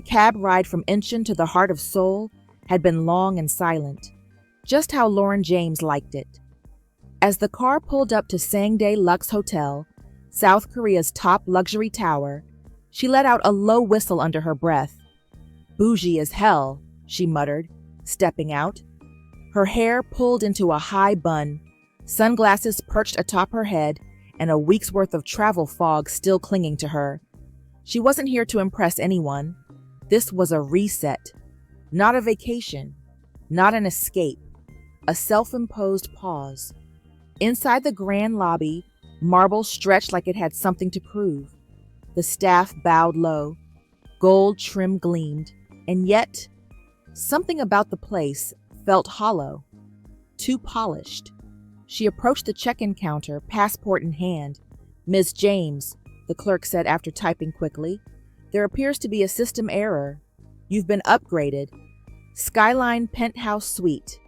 The cab ride from Inchin to the heart of Seoul had been long and silent, just how Lauren James liked it. As the car pulled up to Sangdae Lux Hotel, South Korea's top luxury tower, she let out a low whistle under her breath. "Bougie as hell," she muttered, stepping out. Her hair pulled into a high bun, sunglasses perched atop her head, and a week's worth of travel fog still clinging to her. She wasn't here to impress anyone. This was a reset, not a vacation, not an escape, a self-imposed pause. Inside the grand lobby, marble stretched like it had something to prove. The staff bowed low, gold trim gleamed, and yet, something about the place felt hollow, too polished. She approached the check-in counter, passport in hand. "Miss James," the clerk said after typing quickly, "there appears to be a system error. You've been upgraded. Skyline penthouse suite,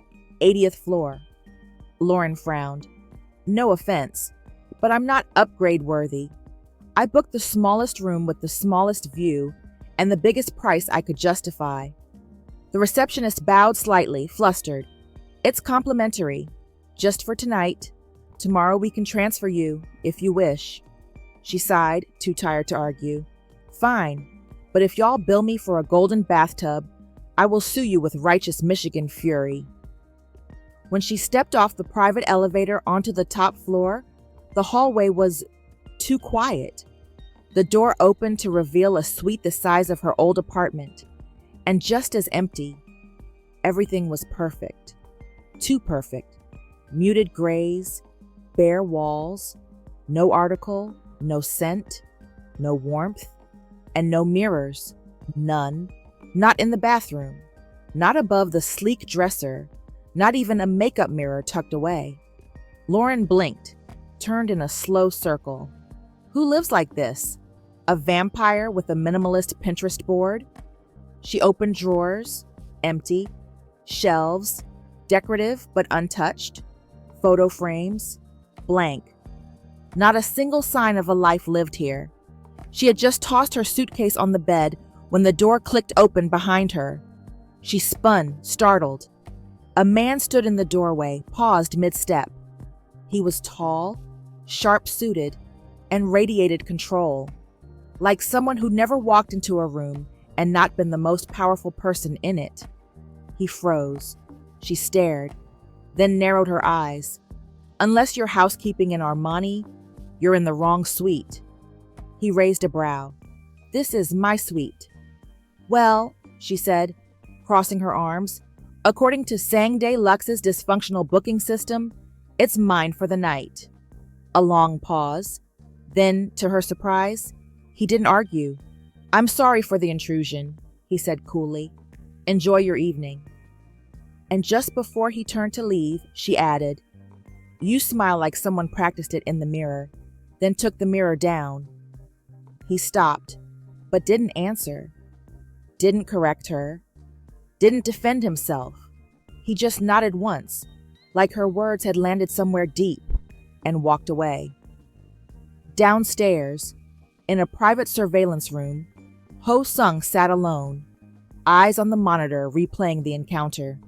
80th floor." Lauren frowned. "No offense, but I'm not upgrade worthy. I booked the smallest room with the smallest view and the biggest price I could justify." The receptionist bowed slightly, flustered. "It's complimentary. Just for tonight. Tomorrow we can transfer you, if you wish." She sighed, too tired to argue. "Fine, but if y'all bill me for a golden bathtub, I will sue you with righteous Michigan fury." When she stepped off the private elevator onto the top floor, the hallway was too quiet. The door opened to reveal a suite the size of her old apartment, and just as empty. Everything was perfect. Too perfect. Muted grays, bare walls, no article, no scent, no warmth, and no mirrors. None. Not in the bathroom. Not above the sleek dresser. Not even a makeup mirror tucked away. Lauren blinked, turned in a slow circle. Who lives like this? A vampire with a minimalist Pinterest board? She opened drawers, empty. Shelves, decorative but untouched. Photo frames, blank. Not a single sign of a life lived here. She had just tossed her suitcase on the bed when the door clicked open behind her. She spun, startled. A man stood in the doorway, paused mid-step. He was tall, sharp-suited, and radiated control, like someone who never walked into a room and not been the most powerful person in it. He froze. She stared, then narrowed her eyes. "Unless you're housekeeping in Armani, you're in the wrong suite." He raised a brow. "This is my suite." "Well," she said, crossing her arms, "according to Sangdae Lux's dysfunctional booking system, it's mine for the night." A long pause. Then, to her surprise, he didn't argue. "I'm sorry for the intrusion," he said coolly. "Enjoy your evening." And just before he turned to leave, she added, "You smile like someone practiced it in the mirror, then took the mirror down." He stopped, but didn't answer, didn't correct her, didn't defend himself. He just nodded once, like her words had landed somewhere deep, and walked away. Downstairs, in a private surveillance room, Ho Sung sat alone, eyes on the monitor replaying the encounter.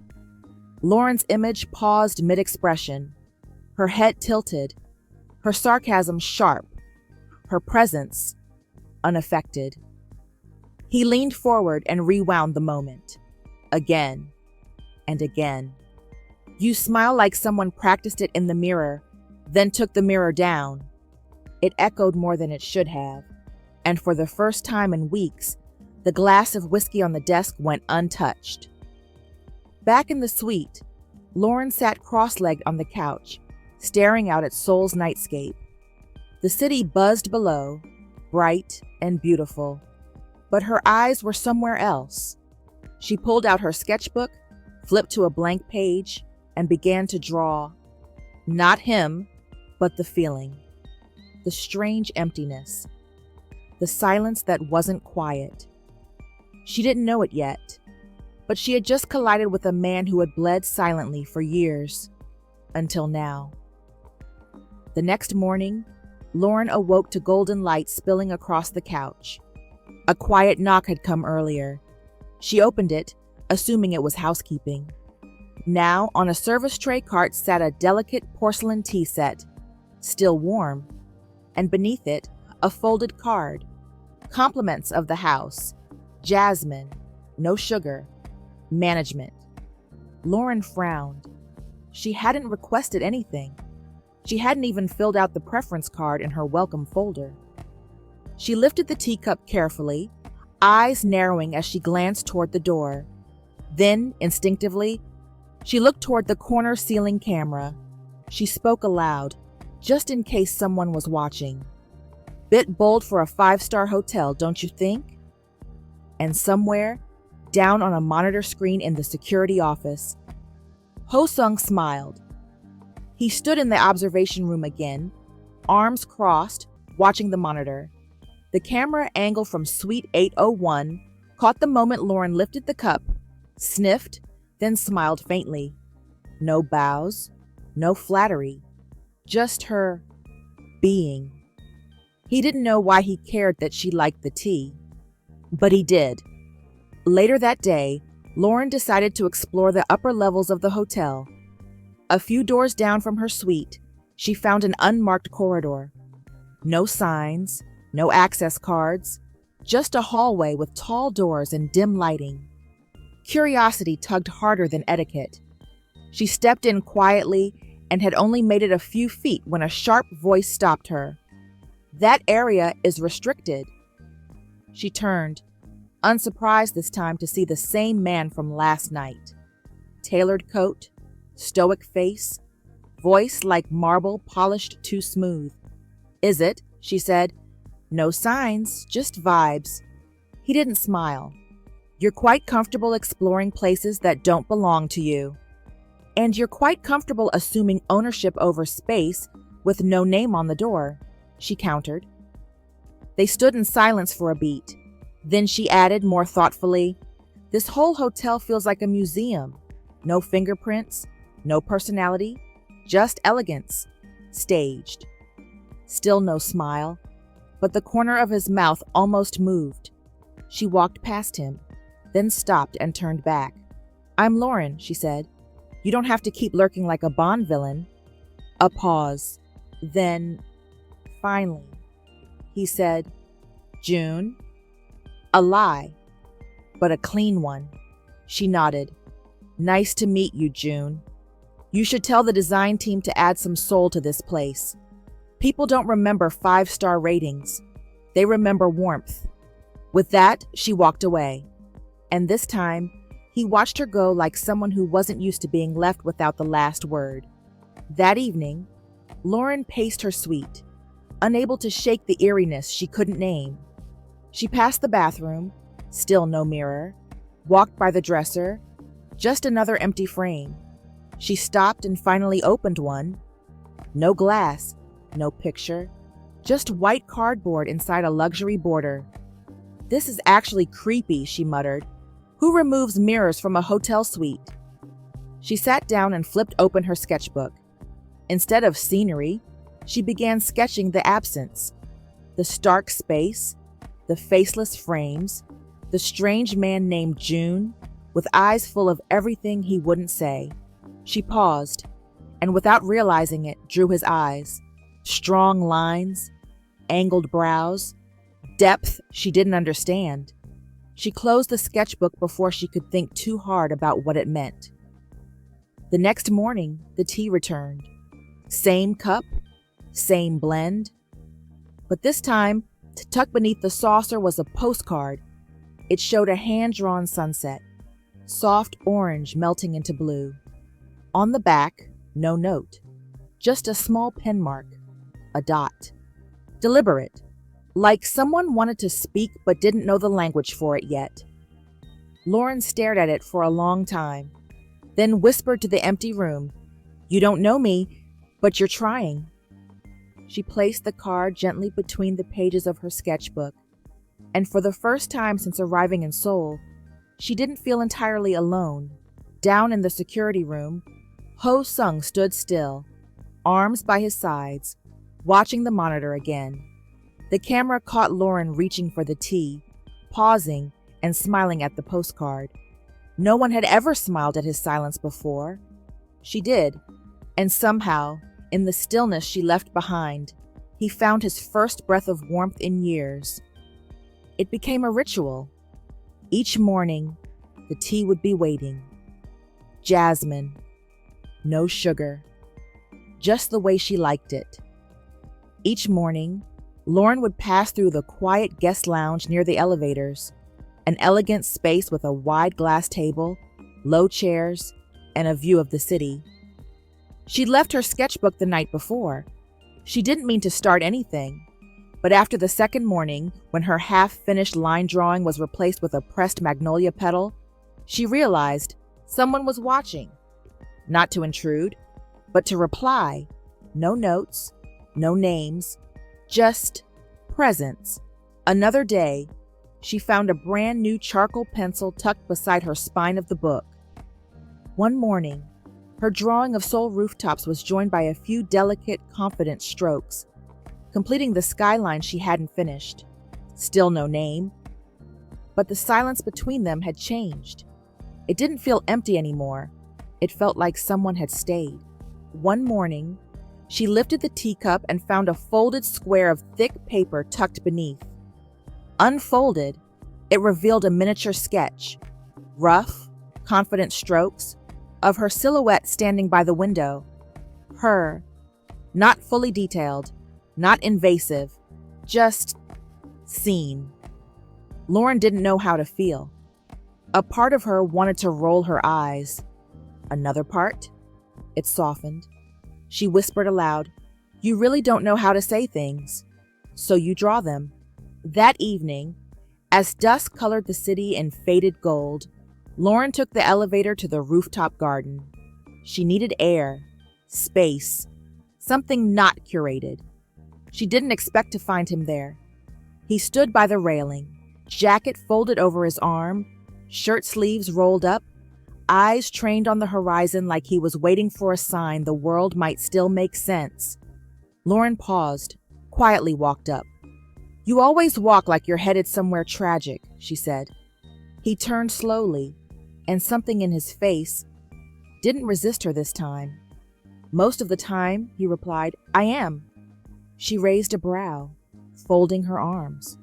Lauren's image paused mid-expression, her head tilted, her sarcasm sharp, her presence unaffected. He leaned forward and rewound the moment, again and again. "You smile like someone practiced it in the mirror, then took the mirror down." It echoed more than it should have, and for the first time in weeks, the glass of whiskey on the desk went untouched. Back in the suite, Lauren sat cross-legged on the couch, staring out at Seoul's nightscape. The city buzzed below, bright and beautiful, but her eyes were somewhere else. She pulled out her sketchbook, flipped to a blank page, and began to draw. Not him, but the feeling. The strange emptiness. The silence that wasn't quiet. She didn't know it yet, but she had just collided with a man who had bled silently for years, until now. The next morning, Lauren awoke to golden light spilling across the couch. A quiet knock had come earlier. She opened it, assuming it was housekeeping. Now, on a service tray cart sat a delicate porcelain tea set, still warm, and beneath it, a folded card. Compliments of the house. Jasmine. No sugar. Management. Lauren frowned. She hadn't requested anything. She hadn't even filled out the preference card in her welcome folder. She lifted the teacup carefully, eyes narrowing as she glanced toward the door. Then, instinctively, she looked toward the corner ceiling camera. She spoke aloud, just in case someone was watching. Bit bold for a 5-star hotel, don't you think? And somewhere, down on a monitor screen in the security office, Ho-sung smiled. He stood in the observation room again, arms crossed, watching the monitor. The camera angle from Suite 801 caught the moment Lauren lifted the cup, sniffed, then smiled faintly. No bows, no flattery, just her being. He didn't know why he cared that she liked the tea, but he did. Later that day, Lauren decided to explore the upper levels of the hotel. A few doors down from her suite, she found an unmarked corridor. No signs, no access cards, just a hallway with tall doors and dim lighting. Curiosity tugged harder than etiquette. She stepped in quietly and had only made it a few feet when a sharp voice stopped her. "That area is restricted." She turned, unsurprised this time to see the same man from last night. Tailored coat, stoic face, voice like marble polished too smooth. "Is it?" she said. "No signs, just vibes." He didn't smile. "You're quite comfortable exploring places that don't belong to you. And you're quite comfortable assuming ownership over space with no name on the door," she countered. They stood in silence for a beat. Then she added more thoughtfully, "This whole hotel feels like a museum. No fingerprints, no personality, just elegance, staged." Still no smile, but the corner of his mouth almost moved. She walked past him, then stopped and turned back. "I'm Lauren," she said. "You don't have to keep lurking like a Bond villain." A pause. Then, finally, he said, "June?" A lie, but a clean one. She nodded. "Nice to meet you, June. You should tell the design team to add some soul to this place. People don't remember 5-star ratings. They remember warmth." With that, she walked away. And this time, he watched her go like someone who wasn't used to being left without the last word. That evening, Lauren paced her suite, unable to shake the eeriness she couldn't name. She passed the bathroom, still no mirror, walked by the dresser, just another empty frame. She stopped and finally opened one. No glass, no picture, just white cardboard inside a luxury border. "This is actually creepy," she muttered. "Who removes mirrors from a hotel suite?" She sat down and flipped open her sketchbook. Instead of scenery, she began sketching the absence. The stark space, the faceless frames, the strange man named June, with eyes full of everything he wouldn't say. She paused, and without realizing it, drew his eyes. Strong lines, angled brows, depth she didn't understand. She closed the sketchbook before she could think too hard about what it meant. The next morning, the tea returned. Same cup, same blend. But this time, tucked beneath the saucer was a postcard. It showed a hand-drawn sunset, soft orange melting into blue. On the back, no note, just a small pen mark, a dot. Deliberate, like someone wanted to speak but didn't know the language for it yet. Lauren stared at it for a long time, then whispered to the empty room, "You don't know me, but you're trying." She placed the card gently between the pages of her sketchbook, and for the first time since arriving in Seoul, she didn't feel entirely alone. Down in the security room, Ho-sung stood still, arms by his sides, watching the monitor again. The camera caught Lauren reaching for the tea, pausing and smiling at the postcard. No one had ever smiled at his silence before. She did, and somehow, in the stillness she left behind, he found his first breath of warmth in years. It became a ritual. Each morning, the tea would be waiting. Jasmine. No sugar. Just the way she liked it. Each morning, Lauren would pass through the quiet guest lounge near the elevators, an elegant space with a wide glass table, low chairs, and a view of the city. She'd left her sketchbook the night before. She didn't mean to start anything, but after the second morning, when her half-finished line drawing was replaced with a pressed magnolia petal, she realized someone was watching. Not to intrude, but to reply. No notes, no names, just presence. Another day, she found a brand new charcoal pencil tucked beside her spine of the book. One morning, her drawing of Seoul rooftops was joined by a few delicate, confident strokes, completing the skyline she hadn't finished. Still no name, but the silence between them had changed. It didn't feel empty anymore. It felt like someone had stayed. One morning, she lifted the teacup and found a folded square of thick paper tucked beneath. Unfolded, it revealed a miniature sketch, rough, confident strokes, of her silhouette standing by the window. Her, not fully detailed, not invasive, just seen. Lauren didn't know how to feel. A part of her wanted to roll her eyes. Another part, it softened. She whispered aloud, "You really don't know how to say things, so you draw them." That evening, as dusk colored the city in faded gold, Lauren took the elevator to the rooftop garden. She needed air, space, something not curated. She didn't expect to find him there. He stood by the railing, jacket folded over his arm, shirt sleeves rolled up, eyes trained on the horizon like he was waiting for a sign the world might still make sense. Lauren paused, quietly walked up. "You always walk like you're headed somewhere tragic," she said. He turned slowly, and something in his face didn't resist her this time. "Most of the time," he replied, "I am." She raised a brow, folding her arms.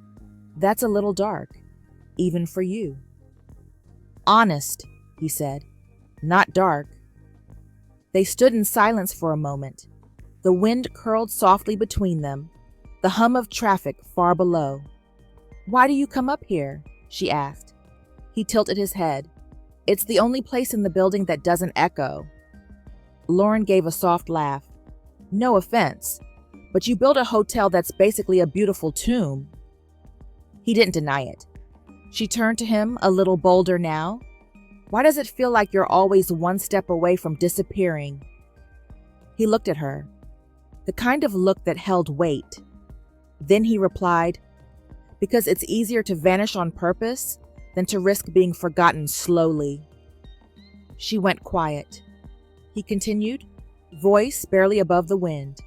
"That's a little dark, even for you." "Honest," he said, "not dark." They stood in silence for a moment. The wind curled softly between them, the hum of traffic far below. "Why do you come up here?" she asked. He tilted his head. "It's the only place in the building that doesn't echo." Lauren gave a soft laugh. "No offense, but you built a hotel that's basically a beautiful tomb." He didn't deny it. She turned to him, a little bolder now. "Why does it feel like you're always one step away from disappearing?" He looked at her, the kind of look that held weight. Then he replied, "Because it's easier to vanish on purpose than to risk being forgotten slowly." She went quiet. He continued, voice barely above the wind.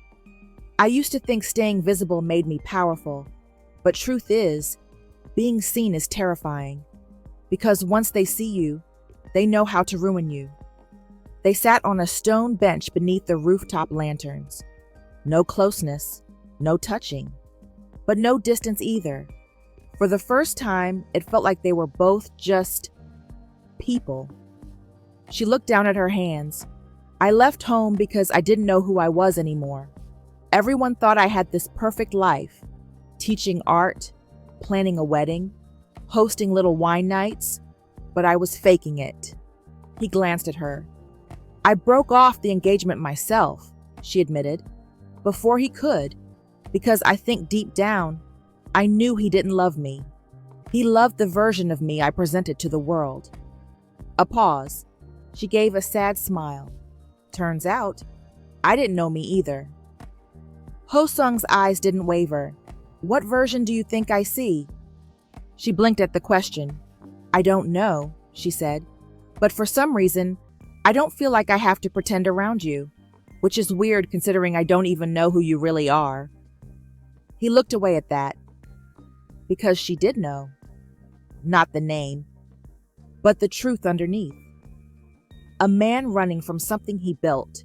"I used to think staying visible made me powerful, but truth is, being seen is terrifying, because once they see you, they know how to ruin you." They sat on a stone bench beneath the rooftop lanterns. No closeness, no touching, but no distance either. For the first time, it felt like they were both just people. She looked down at her hands. "I left home because I didn't know who I was anymore. Everyone thought I had this perfect life, teaching art, planning a wedding, hosting little wine nights, but I was faking it." He glanced at her. "I broke off the engagement myself," she admitted, "before he could, because I think deep down, I knew he didn't love me. He loved the version of me I presented to the world." A pause. She gave a sad smile. "Turns out, I didn't know me either." Ho-sung's eyes didn't waver. "What version do you think I see?" She blinked at the question. "I don't know," she said, "but for some reason, I don't feel like I have to pretend around you, which is weird considering I don't even know who you really are." He looked away at that. Because she did know. not the name, but the truth underneath. A man running from something he built.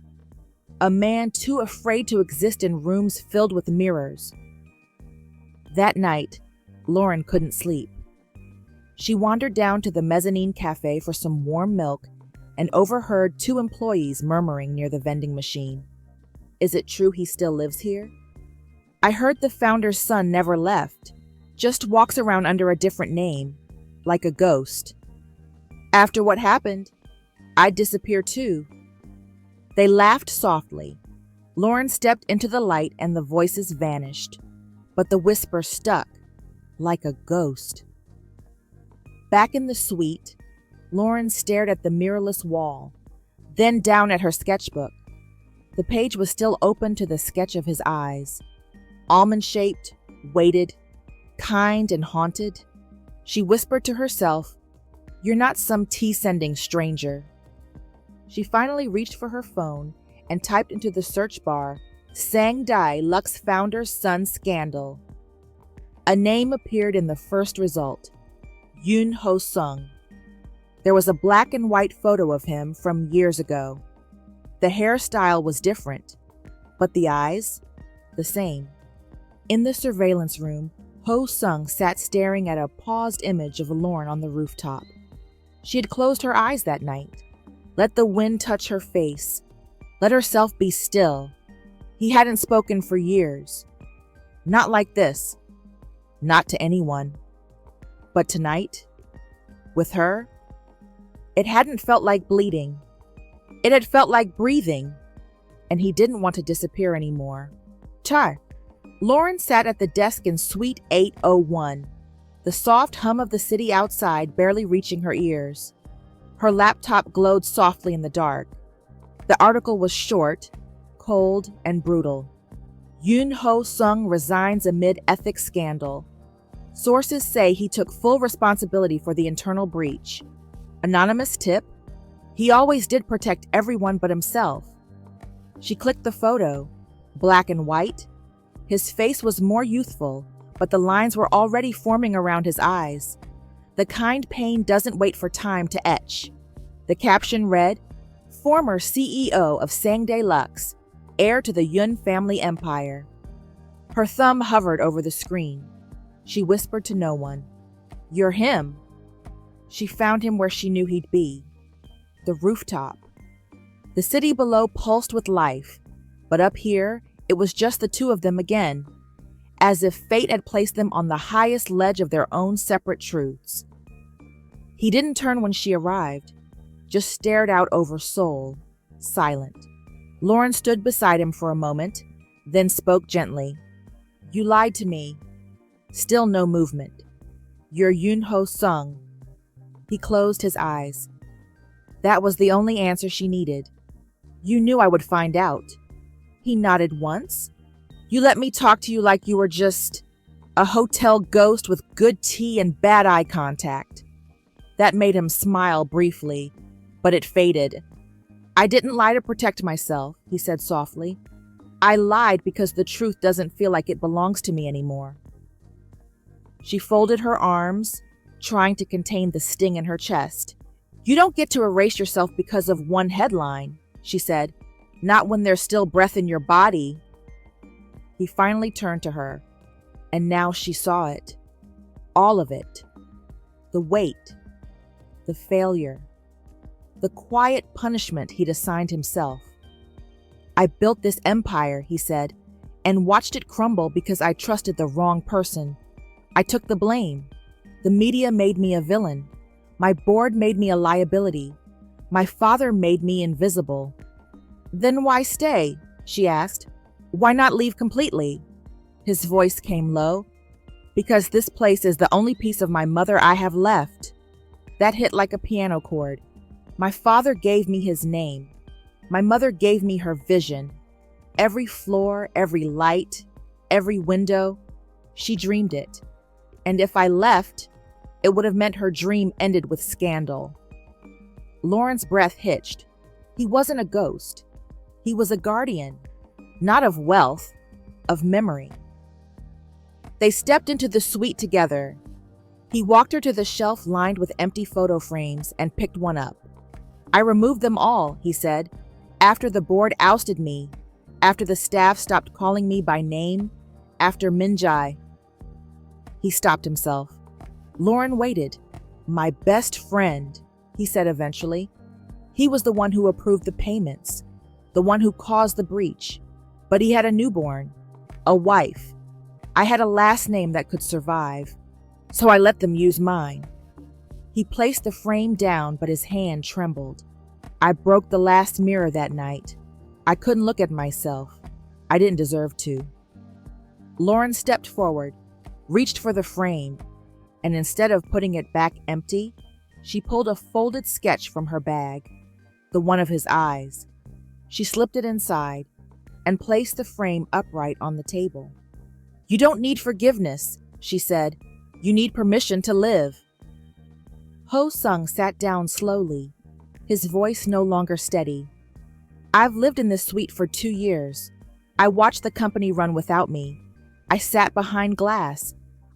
A man too afraid to exist in rooms filled with mirrors. That night, Lauren couldn't sleep. She wandered down to the mezzanine cafe for some warm milk and overheard 2 employees murmuring near the vending machine. Is it true he still lives here? I heard the founder's son never left, just walks around under a different name, like a ghost. After what happened, I'd disappear too. They laughed softly. Lauren stepped into the light and the voices vanished, but the whisper stuck, like a ghost. Back in the suite, Lauren stared at the mirrorless wall, then down at her sketchbook. The page was still open to the sketch of his eyes. Almond-shaped, weighted, kind and haunted. She whispered to herself, "You're not some tea-sending stranger." She finally reached for her phone and typed into the search bar, "Sangdai Lux Founder's Son Scandal." A name appeared in the first result, Yoon Ho Sung. There was a black and white photo of him from years ago. The hairstyle was different, but the eyes, the same. In the surveillance room, Ho Sung sat staring at a paused image of Lauren on the rooftop. She had closed her eyes that night, let the wind touch her face, let herself be still. He hadn't spoken for years. Not like this. Not to anyone. But tonight, with her, it hadn't felt like bleeding. It had felt like breathing, and he didn't want to disappear anymore. Char. Lauren sat at the desk in Suite 801, the soft hum of the city outside barely reaching her ears. Her laptop glowed softly in the dark. The article was short, cold, and brutal. Yoon Ho Sung resigns amid ethics scandal. Sources say he took full responsibility for the internal breach. Anonymous tip? He always did protect everyone but himself. She clicked the photo. Black and white. His face was more youthful, but the lines were already forming around his eyes. The kind pain doesn't wait for time to etch. The caption read, "Former CEO of Sangdai Lux, heir to the Yun family empire." Her thumb hovered over the screen. She whispered to no one, "You're him." She found him where she knew he'd be. The rooftop. The city below pulsed with life, but up here, it was just the 2 of them again, as if fate had placed them on the highest ledge of their own separate truths. He didn't turn when she arrived, just stared out over Seoul, silent. Lauren stood beside him for a moment, then spoke gently. "You lied to me." Still no movement. "You're Yoon Ho Sung." He closed his eyes. That was the only answer she needed. "You knew I would find out." He nodded once. "You let me talk to you like you were just a hotel ghost with good tea and bad eye contact." That made him smile briefly, but it faded. "I didn't lie to protect myself," he said softly. "I lied because the truth doesn't feel like it belongs to me anymore." She folded her arms, trying to contain the sting in her chest. "You don't get to erase yourself because of one headline," she said. "Not when there's still breath in your body." He finally turned to her, and now she saw it. All of it. The weight. The failure. The quiet punishment he'd assigned himself. "I built this empire," he said, "and watched it crumble because I trusted the wrong person. I took the blame. The media made me a villain. My board made me a liability. My father made me invisible." "Then why stay?" she asked. "Why not leave completely?" His voice came low. "Because this place is the only piece of my mother I have left." That hit like a piano chord. My father gave me his name. My mother gave me her vision. Every floor, every light, every window, she dreamed it. And if I left, it would have meant her dream ended with scandal. Lauren's breath hitched. He wasn't a ghost. He was a guardian, not of wealth, of memory. They stepped into the suite together. He walked her to the shelf lined with empty photo frames and picked one up. I removed them all, he said, after the board ousted me, after the staff stopped calling me by name, after Minjai. He stopped himself. Lauren waited. My best friend, he said eventually. He was the one who approved the payments, the one who caused the breach. But he had a newborn, a wife. I had a last name that could survive, so I let them use mine. He placed the frame down, but his hand trembled. I broke the last mirror that night. I couldn't look at myself. I didn't deserve to. Lauren stepped forward, reached for the frame, and instead of putting it back empty, she pulled a folded sketch from her bag, the one of his eyes. She slipped it inside and placed the frame upright on the table. You don't need forgiveness, she said. You need permission to live. Ho Sung sat down slowly, his voice no longer steady. I've lived in this suite for 2 years. I watched the company run without me. I sat behind glass.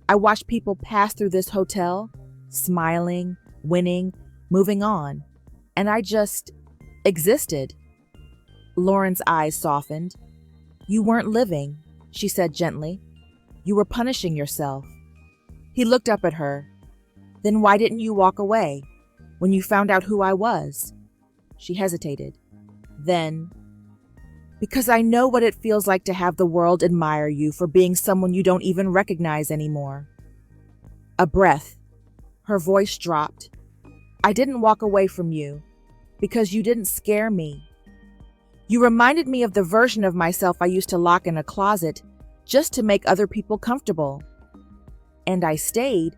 I watched people pass through this hotel, smiling, winning, moving on. And I just existed. Lauren's eyes softened. You weren't living, she said gently. You were punishing yourself. He looked up at her. Then why didn't you walk away when you found out who I was? She hesitated. Then, because I know what it feels like to have the world admire you for being someone you don't even recognize anymore. A breath. Her voice dropped. I didn't walk away from you because you didn't scare me. You reminded me of the version of myself I used to lock in a closet just to make other people comfortable. And I stayed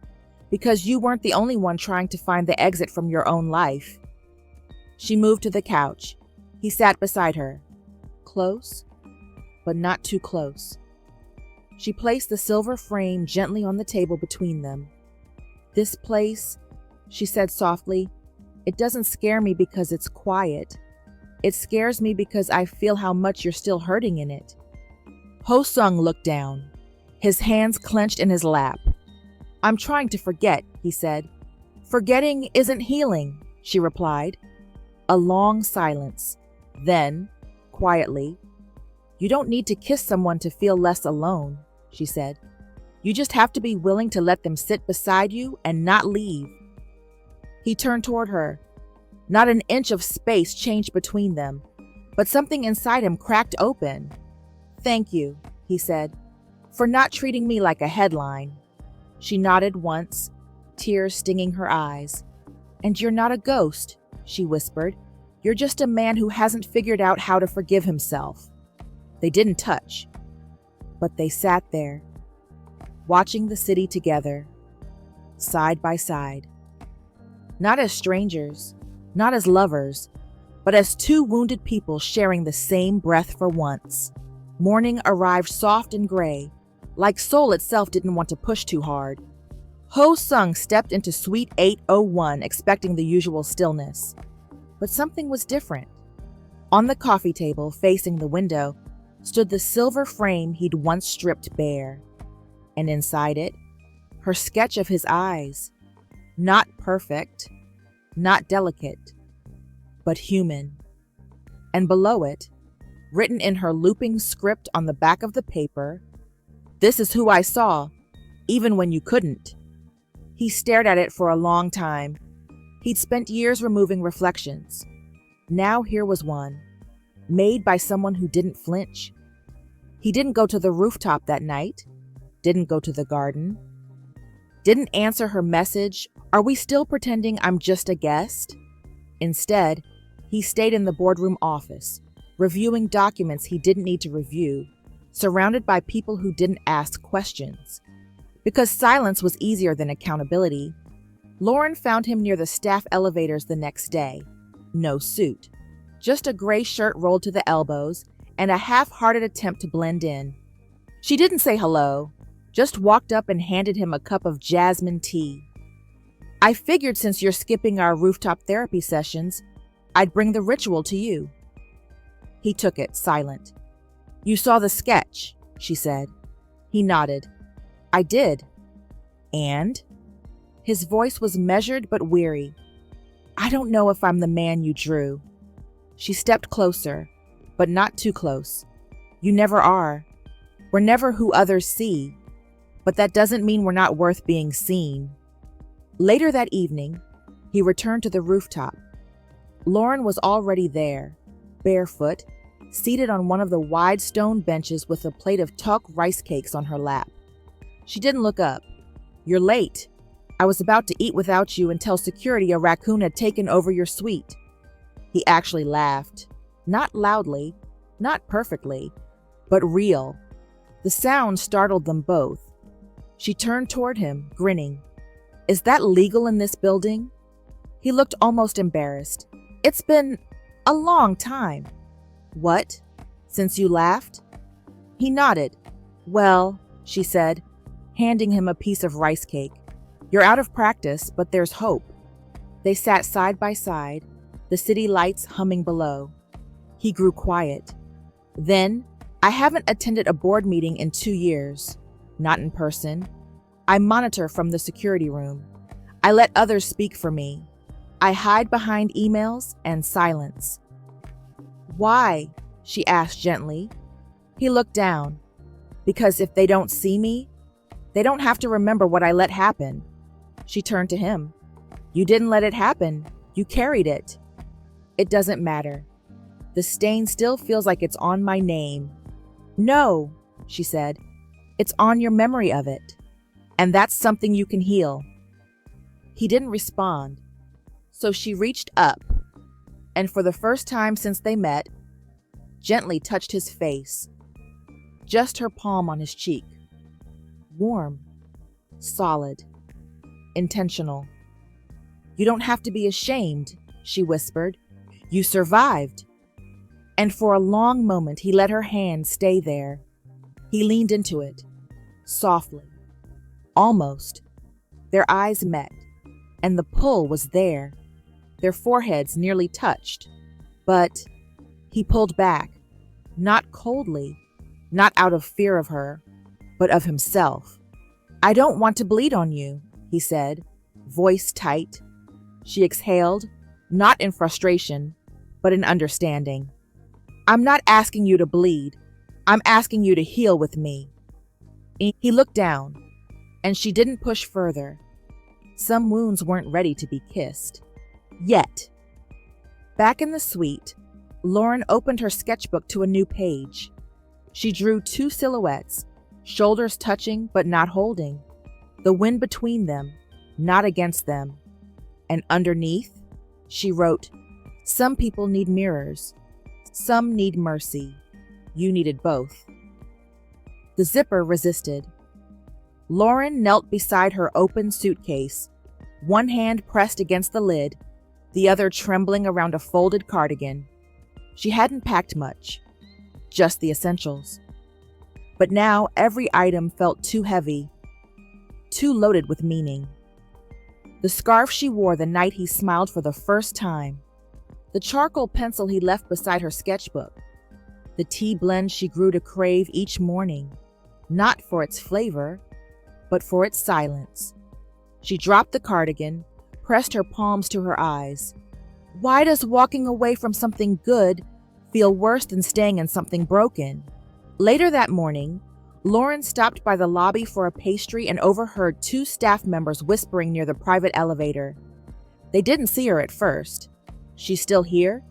because you weren't the only one trying to find the exit from your own life. She moved to the couch. He sat beside her. Close, but not too close. She placed the silver frame gently on the table between them. This place, she said softly, it doesn't scare me because it's quiet. It scares me because I feel how much you're still hurting in it. Ho Sung looked down, his hands clenched in his lap. I'm trying to forget, he said. Forgetting isn't healing, she replied. A long silence. Then, quietly, you don't need to kiss someone to feel less alone, she said. You just have to be willing to let them sit beside you and not leave. He turned toward her. Not an inch of space changed between them, but something inside him cracked open. Thank you, he said, for not treating me like a headline. She nodded once, tears stinging her eyes. And you're not a ghost, she whispered. You're just a man who hasn't figured out how to forgive himself. They didn't touch, but they sat there, watching the city together, side by side. Not as strangers, not as lovers, but as two wounded people sharing the same breath for once. Morning arrived soft and gray, like Seoul itself didn't want to push too hard. Ho Sung stepped into Suite 801 expecting the usual stillness. But something was different. On the coffee table facing the window stood the silver frame he'd once stripped bare. And inside it, her sketch of his eyes. Not perfect, not delicate, but human. And below it, written in her looping script on the back of the paper, "This is who I saw, even when you couldn't." He stared at it for a long time. He'd spent years removing reflections. Now here was one, made by someone who didn't flinch. He didn't go to the rooftop that night, didn't go to the garden, didn't answer her message, "Are we still pretending I'm just a guest?" Instead, he stayed in the boardroom office, reviewing documents he didn't need to review, surrounded by people who didn't ask questions. Because silence was easier than accountability, Lauren found him near the staff elevators the next day. No suit, just a gray shirt rolled to the elbows and a half-hearted attempt to blend in. She didn't say hello, just walked up and handed him a cup of jasmine tea. "I figured since you're skipping our rooftop therapy sessions, I'd bring the ritual to you." He took it, silent. "You saw the sketch," she said. He nodded. "I did." "And?" His voice was measured but weary. I don't know if I'm the man you drew. She stepped closer, but not too close. You never are. We're never who others see, but that doesn't mean we're not worth being seen. Later that evening, he returned to the rooftop. Lauren was already there, barefoot, seated on one of the wide stone benches with a plate of tuck rice cakes on her lap. She didn't look up. You're late. I was about to eat without you and tell security a raccoon had taken over your suite. He actually laughed. Not loudly, not perfectly, but real. The sound startled them both. She turned toward him, grinning. Is that legal in this building? He looked almost embarrassed. It's been a long time. What? Since you laughed? He nodded. Well, she said, handing him a piece of rice cake. You're out of practice, but there's hope. They sat side by side, the city lights humming below. He grew quiet. Then, I haven't attended a board meeting in 2 years. Not in person. I monitor from the security room. I let others speak for me. I hide behind emails and silence. Why? She asked gently. He looked down. Because if they don't see me, they don't have to remember what I let happen. She turned to him. You didn't let it happen. You carried it. It doesn't matter. The stain still feels like it's on my name. No, she said. It's on your memory of it. And that's something you can heal. He didn't respond. So she reached up, and for the first time since they met, gently touched his face. Just her palm on his cheek. Warm, solid, intentional. You don't have to be ashamed, she whispered. You survived. And for a long moment, he let her hand stay there. He leaned into it, softly, almost. Their eyes met, and the pull was there. Their foreheads nearly touched. But he pulled back, not coldly, not out of fear of her, but of himself. I don't want to bleed on you, he said, voice tight. She exhaled, not in frustration, but in understanding. I'm not asking you to bleed. I'm asking you to heal with me. He looked down, and she didn't push further. Some wounds weren't ready to be kissed. Yet. Back in the suite, Lauren opened her sketchbook to a new page. She drew 2 silhouettes, shoulders touching but not holding, the wind between them, not against them. And underneath, she wrote, Some people need mirrors. Some need mercy. You needed both. The zipper resisted. Lauren knelt beside her open suitcase, one hand pressed against the lid, the other trembling around a folded cardigan. She hadn't packed much, just the essentials. But now every item felt too heavy, too loaded with meaning. The scarf she wore the night he smiled for the first time, the charcoal pencil he left beside her sketchbook, the tea blend she grew to crave each morning, not for its flavor, but for its silence. She dropped the cardigan, pressed her palms to her eyes. Why does walking away from something good feel worse than staying in something broken? Later that morning, Lauren stopped by the lobby for a pastry and overheard 2 staff members whispering near the private elevator. They didn't see her at first. She's still here?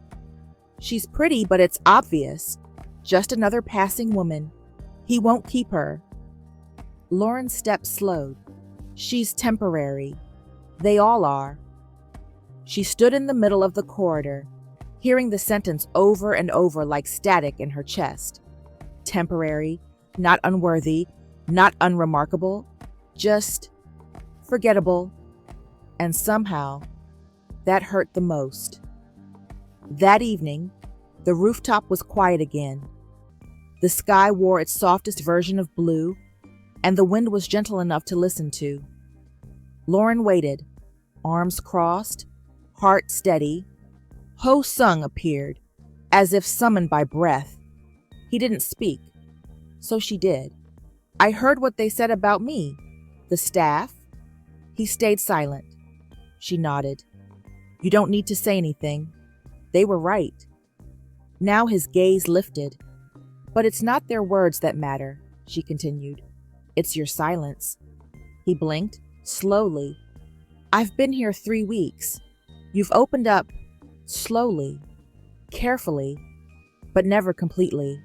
She's pretty, but it's obvious. Just another passing woman. He won't keep her. Lauren's step slowed. She's temporary. They all are. She stood in the middle of the corridor, hearing the sentence over and over like static in her chest. Temporary, not unworthy, not unremarkable, just forgettable. And somehow, that hurt the most. That evening, the rooftop was quiet again. The sky wore its softest version of blue, and the wind was gentle enough to listen to. Lauren waited, arms crossed, heart steady. Ho Sung appeared, as if summoned by breath. He didn't speak, so she did. I heard what they said about me. The staff? He stayed silent. She nodded. You don't need to say anything. They were right. Now his gaze lifted. But it's not their words that matter, she continued. It's your silence. He blinked, slowly. I've been here 3 weeks. You've opened up, slowly, carefully, but never completely.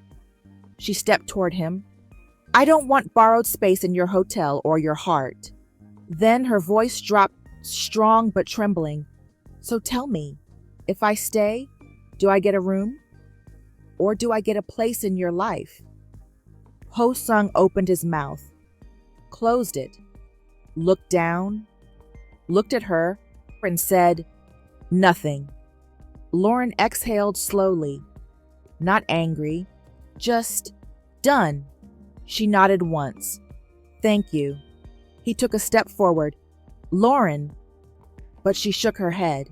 She stepped toward him. I don't want borrowed space in your hotel or your heart. Then her voice dropped, strong but trembling. So tell me, if I stay, do I get a room? Or do I get a place in your life? Ho-sung opened his mouth, closed it, looked down, looked at her, and said, nothing. Lauren exhaled slowly, not angry, just done. She nodded once. Thank you. He took a step forward. Lauren. But she shook her head.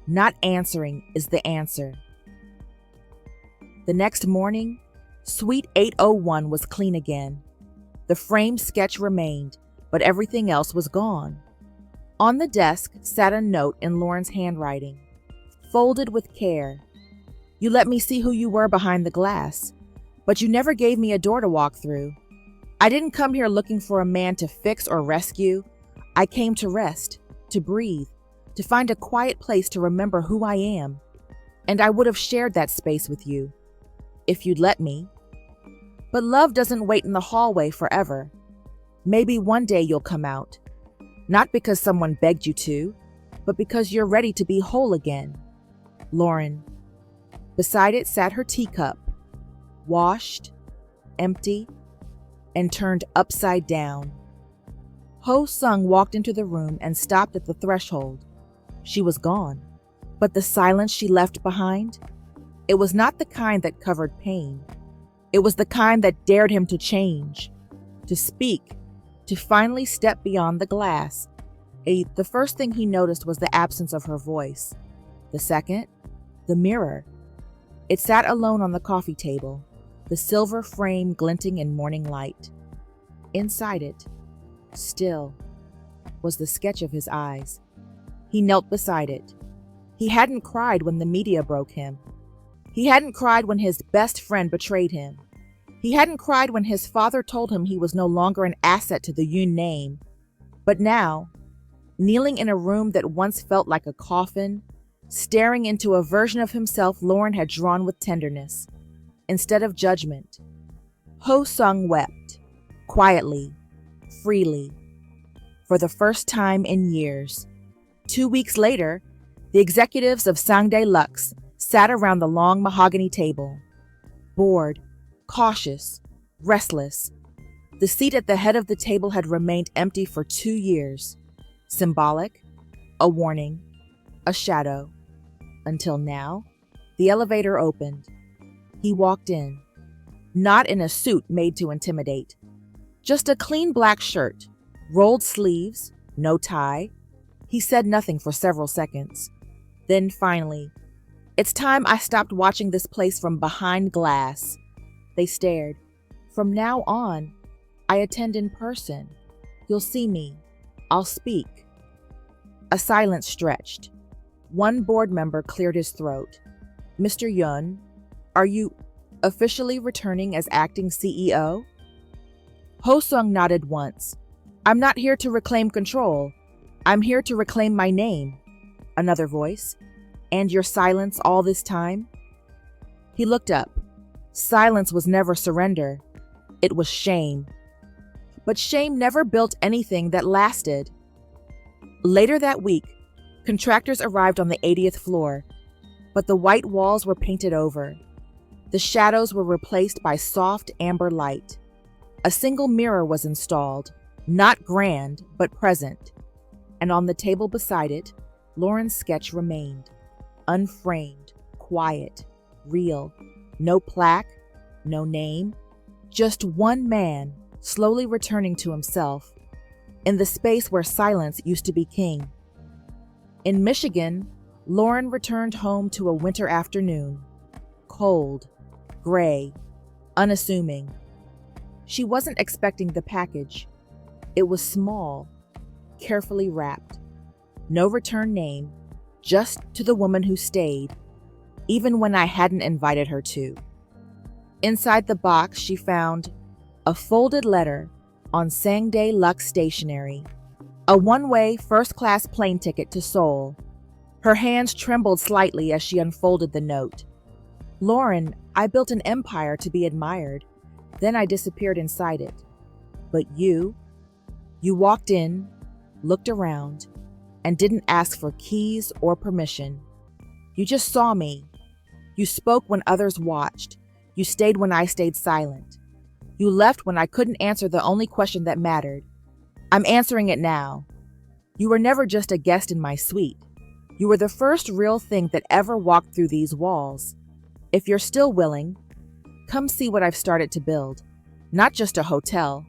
Not answering is the answer. The next morning, Suite 801 was clean again. The framed sketch remained, but everything else was gone. On the desk sat a note in Lauren's handwriting, folded with care. You let me see who you were behind the glass, but you never gave me a door to walk through. I didn't come here looking for a man to fix or rescue. I came to rest, to breathe, to find a quiet place to remember who I am. And I would have shared that space with you, if you'd let me. But love doesn't wait in the hallway forever. Maybe one day you'll come out. Not because someone begged you to, but because you're ready to be whole again. Lauren. Beside it sat her teacup, washed, empty, and turned upside down. Ho-sung walked into the room and stopped at the threshold. She was gone, but the silence she left behind, it was not the kind that covered pain. It was the kind that dared him to change, to speak, to finally step beyond the glass. The first thing he noticed was the absence of her voice. The second, the mirror. It sat alone on the coffee table, the silver frame glinting in morning light. Inside it, still, was the sketch of his eyes. He knelt beside it. He hadn't cried when the media broke him. He hadn't cried when his best friend betrayed him. He hadn't cried when his father told him he was no longer an asset to the Yoon name. But now, kneeling in a room that once felt like a coffin, staring into a version of himself Lauren had drawn with tenderness, instead of judgment, Ho-sung wept, quietly, freely, for the first time in years. 2 weeks later, the executives of Sangdae Lux sat around the long mahogany table, bored, cautious, restless. The seat at the head of the table had remained empty for 2 years. Symbolic, a warning, a shadow. Until now, the elevator opened. He walked in, not in a suit made to intimidate. Just a clean black shirt, rolled sleeves, no tie. He said nothing for several seconds. Then finally, it's time I stopped watching this place from behind glass. They stared. From now on, I attend in person. You'll see me. I'll speak. A silence stretched. One board member cleared his throat. Mr. Yun, are you officially returning as acting CEO? Ho-sung nodded once. I'm not here to reclaim control. I'm here to reclaim my name. Another voice. And your silence all this time? He looked up. Silence was never surrender. It was shame. But shame never built anything that lasted. Later that week, contractors arrived on the 80th floor, but the white walls were painted over. The shadows were replaced by soft amber light. A single mirror was installed, not grand, but present. And on the table beside it, Lauren's sketch remained. Unframed, quiet, real. No plaque, no name. Just one man, slowly returning to himself, in the space where silence used to be king. In Michigan, Lauren returned home to a winter afternoon. Cold, gray, unassuming. She wasn't expecting the package. It was small, carefully wrapped. No return name, just to the woman who stayed, even when I hadn't invited her to. Inside the box, she found a folded letter on Sangday Lux stationery, a one-way first-class plane ticket to Seoul. Her hands trembled slightly as she unfolded the note. Lauren, I built an empire to be admired. Then I disappeared inside it. But you walked in, looked around, and didn't ask for keys or permission. You just saw me. You spoke when others watched. You stayed when I stayed silent. You left when I couldn't answer the only question that mattered. I'm answering it now. You were never just a guest in my suite. You were the first real thing that ever walked through these walls. If you're still willing, come see what I've started to build. Not just a hotel,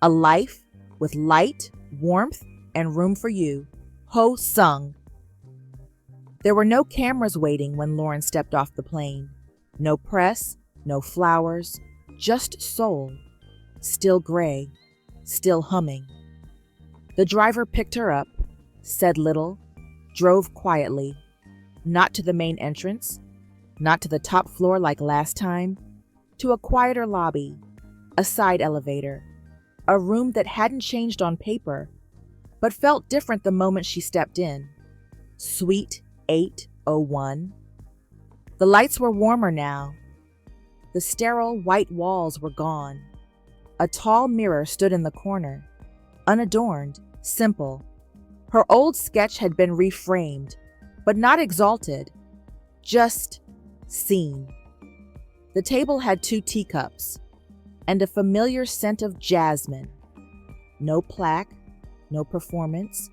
a life with light, warmth, and room for you. Ho Sung. There were no cameras waiting when Lauren stepped off the plane. No press, no flowers, just soul. Still gray, still humming. The driver picked her up, said little, drove quietly. Not to the main entrance, not to the top floor like last time, to a quieter lobby, a side elevator, a room that hadn't changed on paper, but felt different the moment she stepped in. Suite 801. The lights were warmer now. The sterile white walls were gone. A tall mirror stood in the corner, unadorned, simple. Her old sketch had been reframed, but not exalted, just seen. The table had 2 teacups and a familiar scent of jasmine. No plaque, no performance,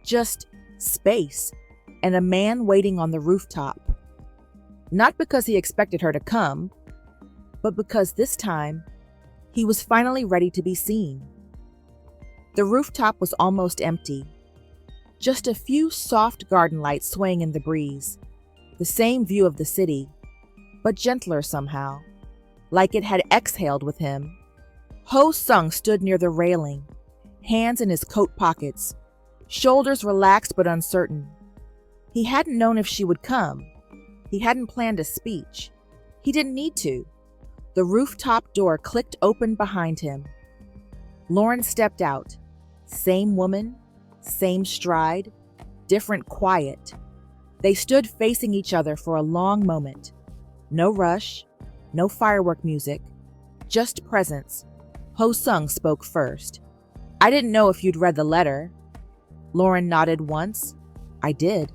just space and a man waiting on the rooftop. Not because he expected her to come, but because this time he was finally ready to be seen. The rooftop was almost empty. Just a few soft garden lights swaying in the breeze. The same view of the city, but gentler somehow, like it had exhaled with him. Ho Sung stood near the railing, hands in his coat pockets, shoulders relaxed but uncertain. He hadn't known if she would come. He hadn't planned a speech. He didn't need to. The rooftop door clicked open behind him. Lauren stepped out. Same woman, same stride, different quiet. They stood facing each other for a long moment. No rush, no firework music, just presence. Ho Sung spoke first. I didn't know if you'd read the letter. Lauren nodded once. I did.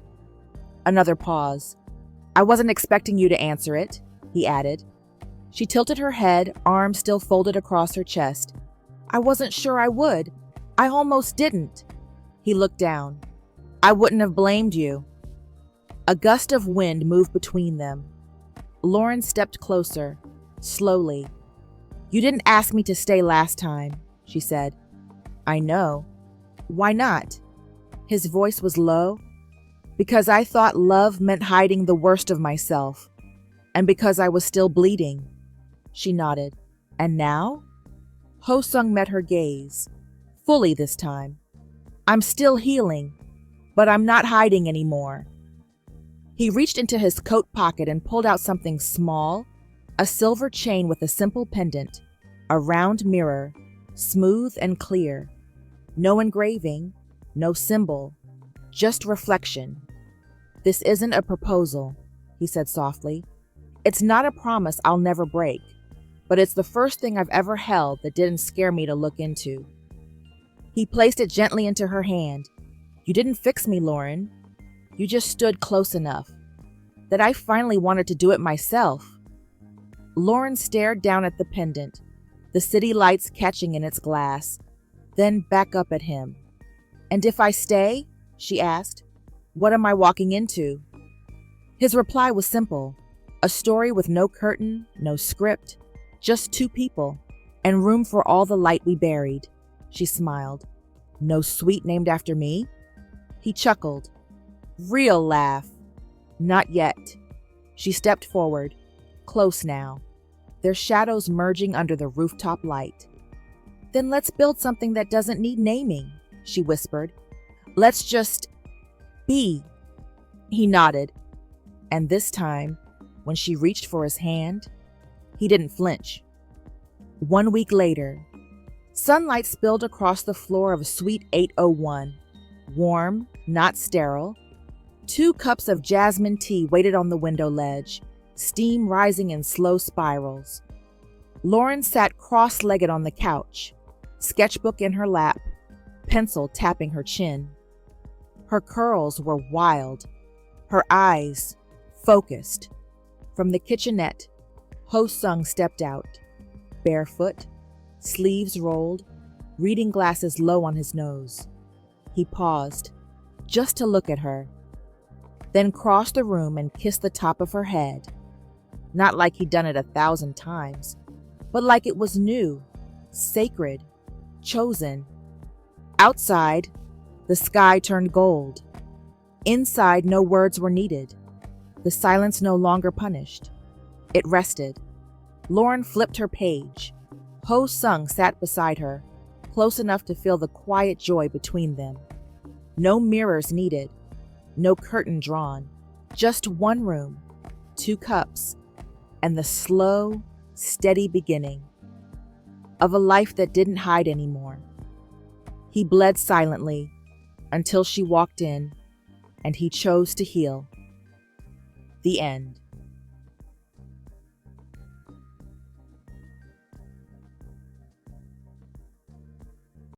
Another pause. I wasn't expecting you to answer it, he added. She tilted her head, arms still folded across her chest. I wasn't sure I would. I almost didn't. He looked down. I wouldn't have blamed you. A gust of wind moved between them. Lauren stepped closer, slowly. You didn't ask me to stay last time, she said. I know. Why not? His voice was low. Because I thought love meant hiding the worst of myself. And because I was still bleeding. She nodded. And now? Ho Sung met her gaze. Fully this time. I'm still healing, but I'm not hiding anymore. He reached into his coat pocket and pulled out something small, a silver chain with a simple pendant, a round mirror, smooth and clear. No engraving, no symbol, just reflection. This isn't a proposal, he said softly. It's not a promise I'll never break, but it's the first thing I've ever held that didn't scare me to look into. He placed it gently into her hand. You didn't fix me, Lauren. You just stood close enough that I finally wanted to do it myself. Lauren stared down at the pendant, the city lights catching in its glass, then back up at him. And if I stay, she asked, what am I walking into? His reply was simple, a story with no curtain, no script, just 2 people, and room for all the light we buried. She smiled. No suite named after me? He chuckled. Real laugh. Not yet. She stepped forward, close now, their shadows merging under the rooftop light. Then let's build something that doesn't need naming, she whispered. Let's just be. He nodded, and this time, when she reached for his hand, he didn't flinch. 1 week later, sunlight spilled across the floor of Suite 801. Warm, not sterile. 2 cups of jasmine tea waited on the window ledge, steam rising in slow spirals. Lauren sat cross-legged on the couch, sketchbook in her lap, pencil tapping her chin. Her curls were wild, her eyes focused. From the kitchenette, Ho-Sung stepped out, barefoot, sleeves rolled, reading glasses low on his nose. He paused, just to look at her, then crossed the room and kissed the top of her head. Not like he'd done it 1,000 times, but like it was new, sacred, chosen. Outside, the sky turned gold. Inside, no words were needed. The silence no longer punished. It rested. Lauren flipped her page. Ho-Sung sat beside her, close enough to feel the quiet joy between them. No mirrors needed, no curtain drawn, just one room, 2 cups, and the slow, steady beginning of a life that didn't hide anymore. He bled silently until she walked in, and he chose to heal. The end.